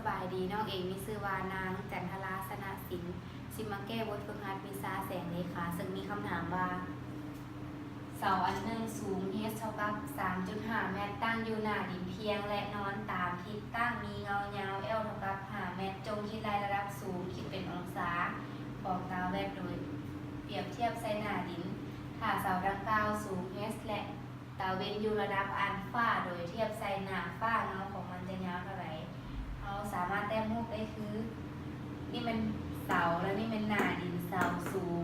บายดีน้องเองมีชื่อว่านางจันทราสนะสินสิมาแก้บทฝึกหัดวิชาแสงเลขาซึ่งมีคำถามว่าเสาอันหนึ่งสูง h เท่ากับ 3.5 เมตรตั้งอยู่หน้าดินเพียงและนอนตามทิศตั้งมีเงายาว L เท่ากับ 5 เมตรจงคิดรายระดับสูงคิดเป็นองศาบอกตาแวดโดยเปรียบเทียบใส่หน้าดินถ้าเสาดังกล่าวสูง h และตาเว้นอยู่ระดับอัลฟาโดยเทียบใส่หน้าฝ้าเงาของมันจะยาวเท่าไหร่เราสามารถแต้มรูปได้คือนี่มันเสาแล้วนี่เป็นหน้าดินเสาสูง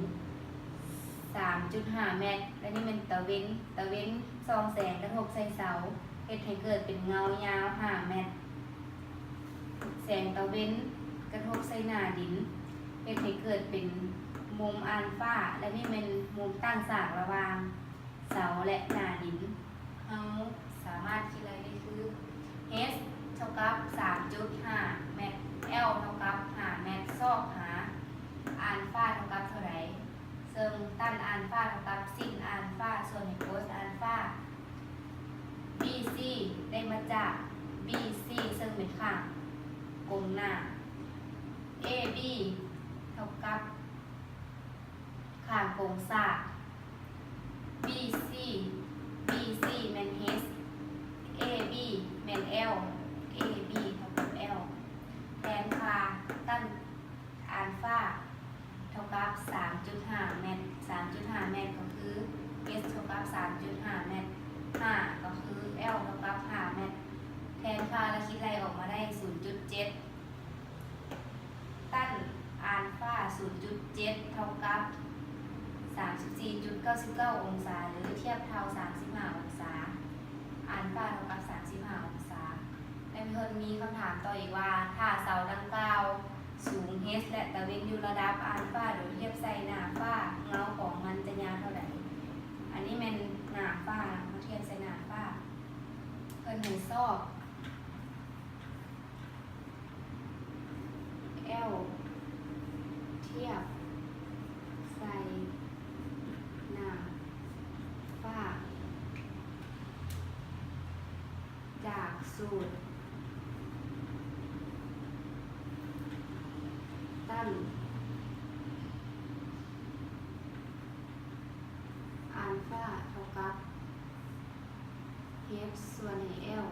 3.5 เมตรและนี่เป็นตะเว้นส่องแสงกระทบใส่เสาเฮ็ดให้เกิดเป็นเงายาว 5 เมตรแสงตะเว้นกระทบใส่หน้าดินเฮ็ดให้เกิดเป็นมุมอัลฟาและนี่เป็นมุมตั้งฉากระหว่างเสาและหน้าดินเราสามารถคิดอะไรได้คือ h เท่ากับ 3.5 เมตร l เท่ากับ 5 เมตรซอกหาอัลฟาเท่ากับเท่าไหร่ซึ่งตั้นอัลฟาเท่ากับซินอัลฟาส่วนในโคสอัลฟา BC ได้มาจาก BC ซึ่งเป็นข้างกลมหน้า AB เท่ากับข้างกลมซาก BC แมน H AB แมน L AB เท่ากับ L แทนค่าตั้นอัลฟาเท่ากับ 3.5 เมตร 3.5 เมตรก็คือ S เท่ากับ 3.5 เมตร 5 ก็คือ L เท่ากับ 5 เมตร แทนค่าและคิดไรออกมาได้ 0.7 ตั้นอัลฟา 0.7 เท่ากับ 34.99 องศาหรือเทียบเท่า 35 องศา อัลฟาเท่ากับ 35 องศาและมีคำถามต่ออีกว่าถ้าเสาดังกล่าวสูง h และตะเวนอยู่ระดับอัลฟาโดยเทียบใส่หน้าฝ้าเงาของมันจะยาวเท่าไหร่อันนี้เป็นหน้าฝ้ามาเทียบใส่หน้าฝ้าเพิ่นให้ซอก L เทียบใส่หน้าฝ้าจากสูตรตั้นอัลฟาเท่ากับ h ส่วนใน L